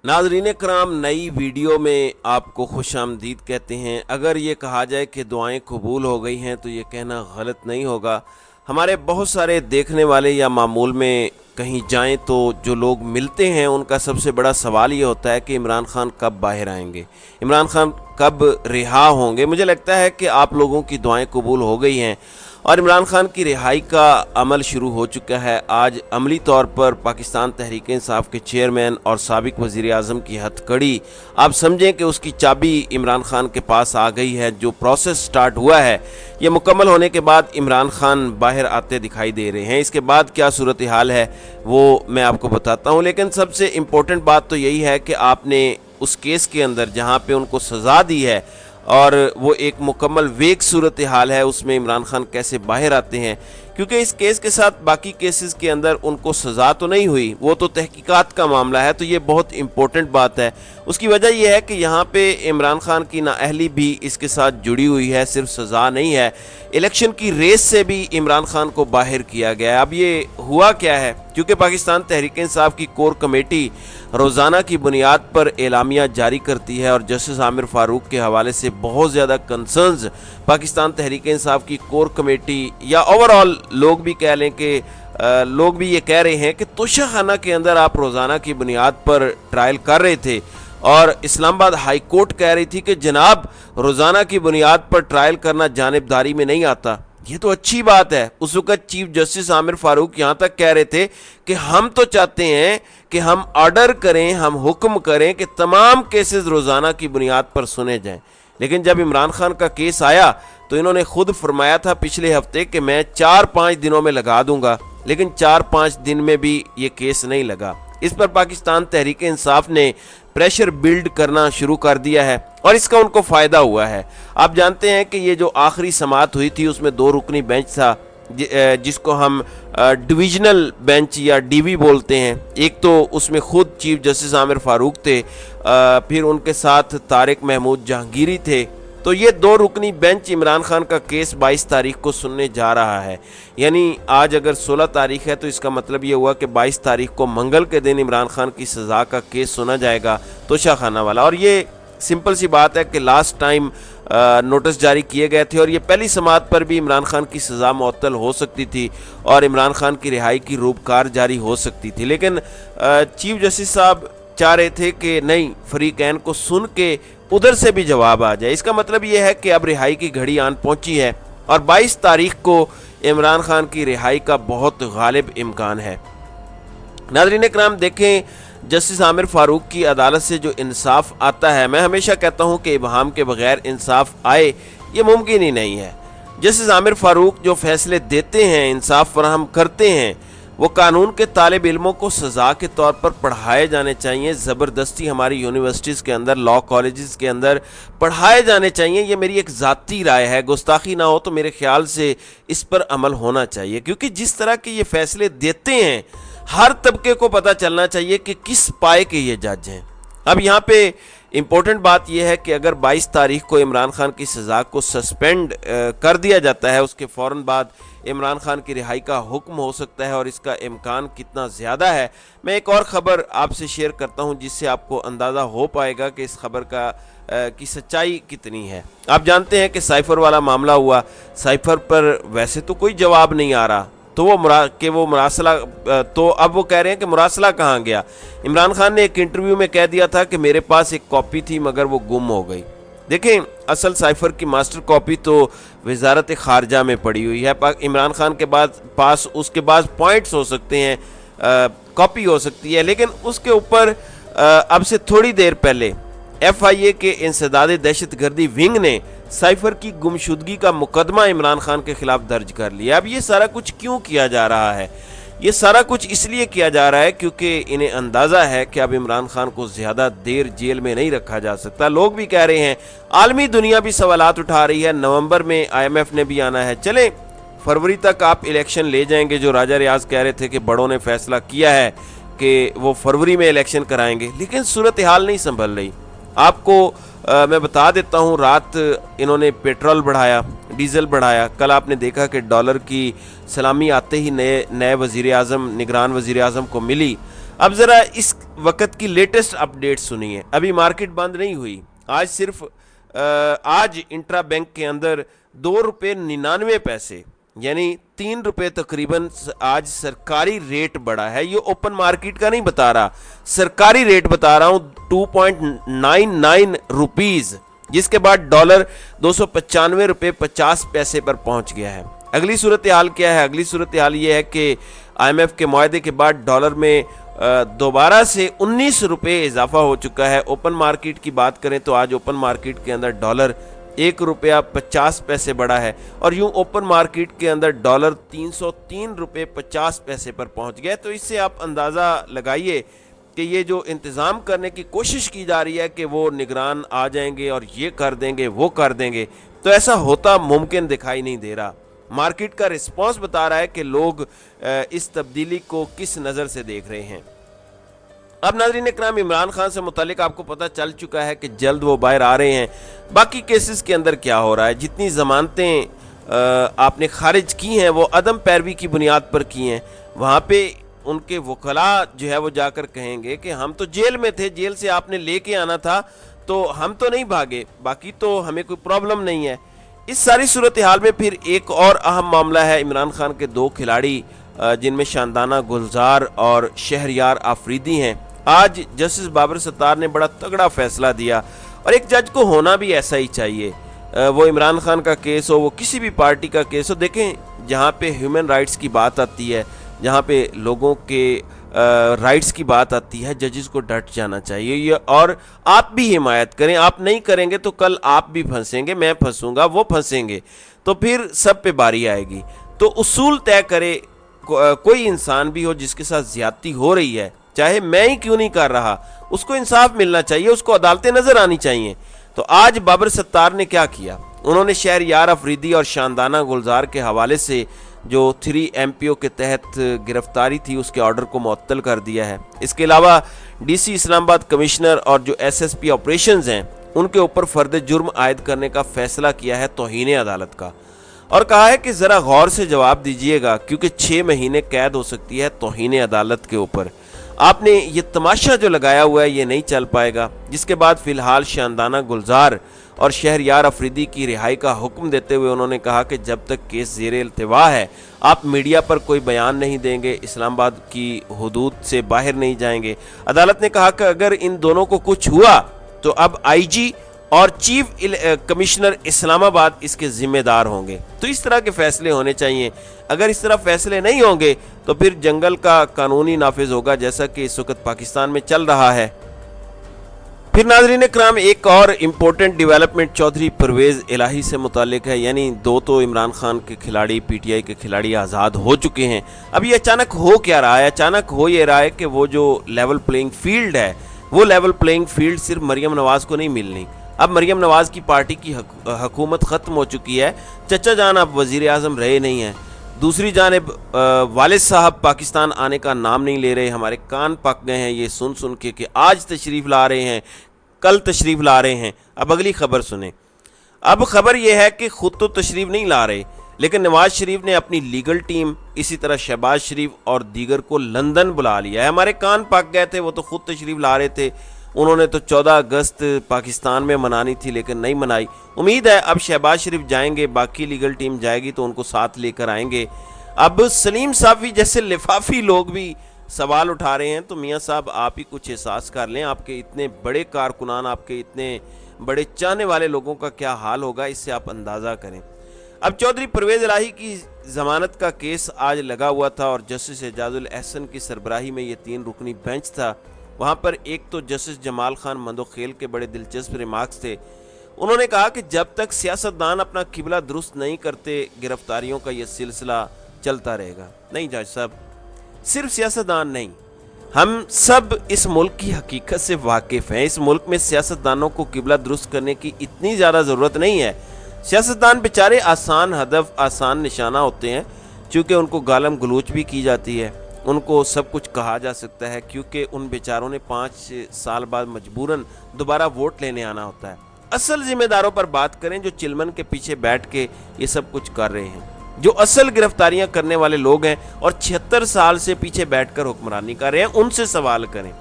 नाज़रीन कराम, नई वीडियो में आपको खुश आमदीद कहते हैं। अगर ये कहा जाए कि दुआएं कबूल हो गई हैं तो ये कहना गलत नहीं होगा। हमारे बहुत सारे देखने वाले या मामूल में कहीं जाएं तो जो लोग मिलते हैं उनका सबसे बड़ा सवाल ये होता है कि इमरान खान कब बाहर आएंगे, इमरान खान कब रिहा होंगे। मुझे लगता है कि आप लोगों की दुआएं कबूल हो गई हैं और इमरान खान की रिहाई का अमल शुरू हो चुका है। आज अमली तौर पर पाकिस्तान तहरीक इंसाफ के चेयरमैन और साबिक वज़ीर आज़म की हथकड़ी, आप समझें कि उसकी चाबी इमरान खान के पास आ गई है। जो प्रोसेस स्टार्ट हुआ है ये मुकम्मल होने के बाद इमरान खान बाहर आते दिखाई दे रहे हैं। इसके बाद क्या सूरत हाल है वो मैं आपको बताता हूँ, लेकिन सबसे इम्पोर्टेंट बात तो यही है कि आपने उस केस के अंदर जहाँ पे उनको सज़ा दी है और वो एक मुकम्मल वेग सूरत हाल है, उसमें इमरान खान कैसे बाहर आते हैं। क्योंकि इस केस के साथ बाकी केसेस के अंदर उनको सज़ा तो नहीं हुई, वो तो तहकीकात का मामला है, तो ये बहुत इम्पोर्टेंट बात है। उसकी वजह यह है कि यहाँ पे इमरान खान की नाअहली भी इसके साथ जुड़ी हुई है, सिर्फ सज़ा नहीं है, इलेक्शन की रेस से भी इमरान खान को बाहर किया गया है। अब ये हुआ क्या है, क्योंकि पाकिस्तान तहरीक इंसाफ की कोर कमेटी रोज़ाना की बुनियाद पर एलामिया जारी करती है और जस्टिस आमिर फ़ारूक के हवाले से बहुत ज़्यादा कंसर्न्स पाकिस्तान तहरीक इंसाफ की कोर कमेटी या ओवरऑल लोग भी कह लें कि लोग भी ये कह रहे हैं कि तोशाखाना के अंदर आप रोज़ाना की बुनियाद पर ट्रायल कर रहे थे और इस्लामाबाद हाई कोर्ट कह रही थी कि जनाब रोज़ाना की बुनियाद पर ट्रायल करना जानिबदारी में नहीं आता। ये तो अच्छी बात है। उस वक्त चीफ जस्टिस आमिर फ़ारूक यहाँ तक कह रहे थे कि हम तो चाहते हैं कि हम ऑर्डर करें, हम हुक्म करें कि तमाम केसेस रोज़ाना की बुनियाद पर सुने जाएं। लेकिन जब इमरान खान का केस आया तो इन्होंने खुद फरमाया था पिछले हफ्ते कि मैं 4-5 दिनों में लगा दूंगा, लेकिन 4-5 दिन में भी ये केस नहीं लगा। इस पर पाकिस्तान तहरीक इंसाफ ने प्रेशर बिल्ड करना शुरू कर दिया है और इसका उनको फ़ायदा हुआ है। आप जानते हैं कि ये जो आखिरी समाअत हुई थी उसमें 2 रुकनी बेंच था, जिसको हम डिविजनल बेंच या डीवी बोलते हैं। एक तो उसमें खुद चीफ जस्टिस आमिर फ़ारूक थे, फिर उनके साथ तारिक महमूद जहांगीरी थे। तो ये 2 रुकनी बेंच इमरान खान का केस 22 तारीख को सुनने जा रहा है। यानी आज अगर 16 तारीख है तो इसका मतलब ये हुआ कि 22 तारीख को मंगल के दिन इमरान खान की सज़ा का केस सुना जाएगा, तोशाखाना वाला। और ये सिंपल सी बात है कि लास्ट टाइम नोटिस जारी किए गए थे और ये पहली समाअत पर भी इमरान खान की सज़ा मुअत्तल हो सकती थी और इमरान खान की रिहाई की रूपकार जारी हो सकती थी। लेकिन चीफ जस्टिस साहब चाह रहे थे कि नहीं, फरीकैन को सुन के उधर से भी जवाब आ जाए। इसका मतलब ये है कि अब रिहाई की घड़ी आन पहुंची है और 22 तारीख को इमरान खान की रिहाई का बहुत गालिब इम्कान है। नाज़रीन कराम, देखें जस्टिस आमिर फ़ारूक की अदालत से जो इंसाफ आता है, मैं हमेशा कहता हूँ कि इबहाम के बगैर इंसाफ आए ये मुमकिन ही नहीं है। जस्टिस आमिर फ़ारूक जो फैसले देते हैं, इंसाफ फराहम करते हैं, वो कानून के तालिब इल्मों को सज़ा के तौर पर पढ़ाए जाने चाहिए। ज़बरदस्ती हमारी यूनिवर्सिटीज़ के अंदर, लॉ कॉलेजेस के अंदर पढ़ाए जाने चाहिए। ये मेरी एक ज़ाती राय है, गुस्ताखी ना हो तो मेरे ख्याल से इस पर अमल होना चाहिए, क्योंकि जिस तरह के ये फैसले देते हैं हर तबके को पता चलना चाहिए कि किस पाए के ये जज हैं। अब यहाँ पे इम्पोर्टेंट बात यह है कि अगर 22 तारीख को इमरान खान की सज़ा को सस्पेंड कर दिया जाता है, उसके फ़ौरन बाद इमरान खान की रिहाई का हुक्म हो सकता है और इसका इम्कान कितना ज़्यादा है, मैं एक और ख़बर आपसे शेयर करता हूँ जिससे आपको अंदाज़ा हो पाएगा कि इस खबर का की सच्चाई कितनी है। आप जानते हैं कि साइफ़र वाला मामला हुआ, साइफ़र पर वैसे तो कोई जवाब नहीं आ रहा, तो वो मुरासला, तो अब वो कह रहे हैं कि मुरासला कहाँ गया। इमरान खान ने एक इंटरव्यू में कह दिया था कि मेरे पास एक कॉपी थी मगर वो गुम हो गई। देखें, असल साइफ़र की मास्टर कॉपी तो वजारत ख़ारजा में पड़ी हुई है। इमरान खान के पास उसके बाद पॉइंट्स हो सकते हैं, कॉपी हो सकती है, लेकिन उसके ऊपर अब से थोड़ी देर पहले FIA के इंसदाद दहशतगर्दी विंग ने साइफ़र की गुमशुदगी का मुकदमा इमरान खान के खिलाफ दर्ज कर लिया। अब ये सारा कुछ क्यों किया जा रहा है? ये सारा कुछ इसलिए किया जा रहा है क्योंकि इन्हें अंदाज़ा है कि अब इमरान खान को ज़्यादा देर जेल में नहीं रखा जा सकता। लोग भी कह रहे हैं, आलमी दुनिया भी सवालात उठा रही है, नवंबर में IMF ने भी आना है, चलें फरवरी तक आप इलेक्शन ले जाएंगे। जो राजा रियाज कह रहे थे कि बड़ों ने फैसला किया है कि वो फरवरी में इलेक्शन कराएंगे, लेकिन सूरत हाल नहीं संभल रही। आपको मैं बता देता हूँ, रात इन्होंने पेट्रोल बढ़ाया, डीज़ल बढ़ाया। कल आपने देखा कि डॉलर की सलामी आते ही नए वज़ीर आज़म, निगरान वज़ीर आज़म को मिली। अब ज़रा इस वक्त की लेटेस्ट अपडेट सुनिए। अभी मार्केट बंद नहीं हुई, आज सिर्फ आज इंट्रा बैंक के अंदर ₹2.99 यानी 3 रुपये तकरीबन आज सरकारी रेट बढ़ा है। ये ओपन मार्केट का नहीं बता रहा, सरकारी रेट बता रहा हूँ, 2.99 रुपीज़, जिसके बाद डॉलर ₹295.50 पर पहुंच गया है। अगली सूरत हाल क्या है? अगली सूरत हाल ये है कि IMF के मुआहदे के बाद डॉलर में दोबारा से 19 रुपये इजाफा हो चुका है। ओपन मार्केट की बात करें तो आज ओपन मार्केट के अंदर डॉलर ₹1.50 बढ़ा है और यूं ओपन मार्केट के अंदर डॉलर ₹303.50 पर पहुंच गया। तो इससे आप अंदाज़ा लगाइए कि ये जो इंतज़ाम करने की कोशिश की जा रही है कि वो निगरान आ जाएंगे और ये कर देंगे वो कर देंगे, तो ऐसा होता मुमकिन दिखाई नहीं दे रहा। मार्केट का रिस्पांस बता रहा है कि लोग इस तब्दीली को किस नज़र से देख रहे हैं। अब नाज़रीन इकराम, इमरान खान से मुतालिक आपको पता चल चुका है कि जल्द वो बाहर आ रहे हैं। बाकी केसेस के अंदर क्या हो रहा है, जितनी ज़मानतें आपने खारिज की हैं वो अदम पैरवी की बुनियाद पर की हैं। वहाँ पे उनके वकला जो है वो जाकर कहेंगे कि हम तो जेल में थे, जेल से आपने लेके आना था तो हम तो नहीं भागे, बाकी तो हमें कोई प्रॉब्लम नहीं है। इस सारी सूरत हाल में फिर एक और अहम मामला है इमरान खान के 2 खिलाड़ी जिनमें शानदाना गुलजार और शहरयार आफरीदी हैं। आज जस्टिस बाबर सत्तार ने बड़ा तगड़ा फैसला दिया और एक जज को होना भी ऐसा ही चाहिए। वो इमरान खान का केस हो, वो किसी भी पार्टी का केस हो, देखें जहाँ पे ह्यूमन राइट्स की बात आती है, जहाँ पे लोगों के राइट्स की बात आती है, जजेस को डट जाना चाहिए ये, और आप भी हिमायत करें। आप नहीं करेंगे तो कल आप भी फंसेंगे, मैं फंसूंगा, वो फंसेंगे, तो फिर सब पे बारी आएगी। तो उसूल तय करे, कोई इंसान भी हो जिसके साथ ज्यादती हो रही है, चाहे मैं ही क्यों नहीं कर रहा, उसको इंसाफ मिलना चाहिए, उसको अदालतें नजर आनी चाहिए। तो आज बाबर सत्तार ने क्या किया, उन्होंने शहरयार अफरीदी और शानदाना गुलजार के हवाले से जो 3 MPO के तहत गिरफ्तारी थी उसके ऑर्डर को मुअत्तल कर दिया है। इसके अलावा DC इस्लामाबाद कमिश्नर और जो SSP ऑपरेशंस हैं उनके ऊपर फर्द जुर्म आयद करने का फैसला किया है तौहीन अदालत का, और कहा है कि ज़रा गौर से जवाब दीजिएगा क्योंकि 6 महीने कैद हो सकती है तौहीन अदालत के ऊपर। आपने ये तमाशा जो लगाया हुआ है ये नहीं चल पाएगा। जिसके बाद फ़िलहाल शानदाना गुलजार और शहरयार अफरीदी की रिहाई का हुक्म देते हुए उन्होंने कहा कि जब तक केस ज़ेरे इल्तिवा है आप मीडिया पर कोई बयान नहीं देंगे, इस्लामाबाद की हुदूद से बाहर नहीं जाएंगे। अदालत ने कहा कि अगर इन दोनों को कुछ हुआ तो अब IG और चीफ कमिश्नर इस्लामाबाद इसके जिम्मेदार होंगे। तो इस तरह के फैसले होने चाहिए। अगर इस तरह फैसले नहीं होंगे तो फिर जंगल का कानूनी नाफिज होगा, जैसा कि इस वक्त पाकिस्तान में चल रहा है। फिर नाज़रीन इकराम, एक और इम्पोर्टेंट डेवलपमेंट चौधरी परवेज़ इलाही से मुतालिक है। यानी 2 तो इमरान खान के खिलाड़ी, PTI के खिलाड़ी आज़ाद हो चुके हैं। अब ये अचानक हो क्या रहा है? अचानक हो ये रहा है कि वो जो लेवल प्लेइंग फील्ड है, वो लेवल प्लेइंग फील्ड सिर्फ मरियम नवाज़ को नहीं मिलनी। अब मरियम नवाज़ की पार्टी की हुकूमत ख़त्म हो चुकी है, चचा जान अब वज़ीर आज़म रहे नहीं हैं। दूसरी जानिब वालिद साहब पाकिस्तान आने का नाम नहीं ले रहे। हमारे कान पक गए हैं ये सुन सुन के कि आज तशरीफ़ ला रहे हैं, कल तशरीफ़ ला रहे हैं। अब अगली खबर सुने। अब खबर यह है कि ख़ुद तो तशरीफ़ नहीं ला रहे, लेकिन नवाज शरीफ ने अपनी लीगल टीम, इसी तरह शहबाज शरीफ और दीगर को लंदन बुला लिया है। हमारे कान पक गए थे, वो तो ख़ुद तशरीफ़ ला रहे थे। उन्होंने तो 14 अगस्त पाकिस्तान में मनानी थी लेकिन नहीं मनाई। उम्मीद है अब शहबाज शरीफ जाएंगे, बाकी लीगल टीम जाएगी तो उनको साथ लेकर आएंगे। अब सलीम साफ़ी जैसे लिफाफी लोग भी सवाल उठा रहे हैं। तो मियाँ साहब आप ही कुछ एहसास कर लें, आपके इतने बड़े कारकुनान, आपके इतने बड़े चाहने वाले लोगों का क्या हाल होगा, इससे आप अंदाज़ा करें। अब चौधरी परवेज़ इलाही की ज़मानत का केस आज लगा हुआ था और जस्टिस एजाजुल एहसन की सरबराही में ये 3 रुकनी बेंच था। वहाँ पर एक तो जस्टिस जमाल खान मंदोखेल के बड़े दिलचस्प रिमार्क्स थे। उन्होंने कहा कि जब तक सियासतदान अपना किबला दुरुस्त नहीं करते गिरफ्तारियों का ये सिलसिला चलता रहेगा। नहीं जज साहब, सिर्फ सियासतदान नहीं, हम सब इस मुल्क की हकीकत से वाकिफ़ हैं। इस मुल्क में सियासतदानों को किबला दुरुस्त करने की इतनी ज़्यादा ज़रूरत नहीं है। सियासतदान बेचारे आसान हदफ, आसान निशाना होते हैं, चूँकि उनको गालम गलूच भी की जाती है, उनको सब कुछ कहा जा सकता है, क्योंकि उन बेचारों ने 5 साल बाद मजबूरन दोबारा वोट लेने आना होता है। असल जिम्मेदारों पर बात करें जो चिलमन के पीछे बैठ के ये सब कुछ कर रहे हैं, जो असल गिरफ्तारियां करने वाले लोग हैं और 76 साल से पीछे बैठकर हुक्मरानी कर रहे हैं, उनसे सवाल करें।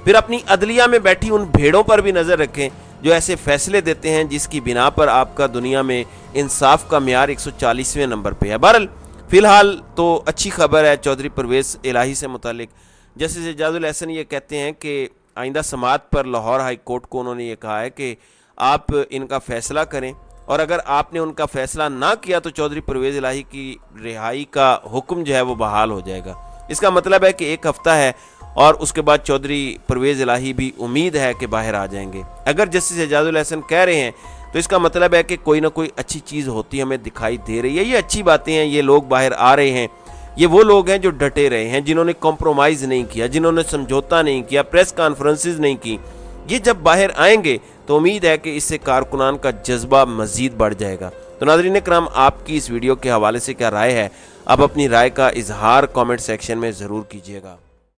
फिर अपनी अदलिया में बैठी उन भेड़ों पर भी नज़र रखें जो ऐसे फैसले देते हैं जिसकी बिना पर आपका दुनिया में इंसाफ का म्यार 140वें नंबर पे है। बहरहाल फ़िलहाल तो अच्छी खबर है चौधरी परवेज़ इलाही से मुतालिक। जस्टिस एजाजुल एहसन ये कहते हैं कि आइंदा समाअत पर लाहौर हाई कोर्ट को उन्होंने ये कहा है कि आप इनका फ़ैसला करें, और अगर आपने उनका फ़ैसला ना किया तो चौधरी परवेज़ इलाही की रिहाई का हुक्म जो है वो बहाल हो जाएगा। इसका मतलब है कि 1 हफ़्ता है और उसके बाद चौधरी परवेज़ इलाही भी उम्मीद है कि बाहर आ जाएंगे। अगर जस्टिस एजाजुल एहसन कह रहे हैं तो इसका मतलब है कि कोई ना कोई अच्छी चीज़ होती हमें दिखाई दे रही है। ये अच्छी बातें हैं, ये लोग बाहर आ रहे हैं। ये वो लोग हैं जो डटे रहे हैं, जिन्होंने कॉम्प्रोमाइज़ नहीं किया, जिन्होंने समझौता नहीं किया, प्रेस कॉन्फ्रेंसेस नहीं की। ये जब बाहर आएंगे तो उम्मीद है कि इससे कारकुनान का जज्बा मज़ीद बढ़ जाएगा। तो नाज़रीन इकराम, आपकी इस वीडियो के हवाले से क्या राय है? आप अपनी राय का इजहार कमेंट सेक्शन में ज़रूर कीजिएगा।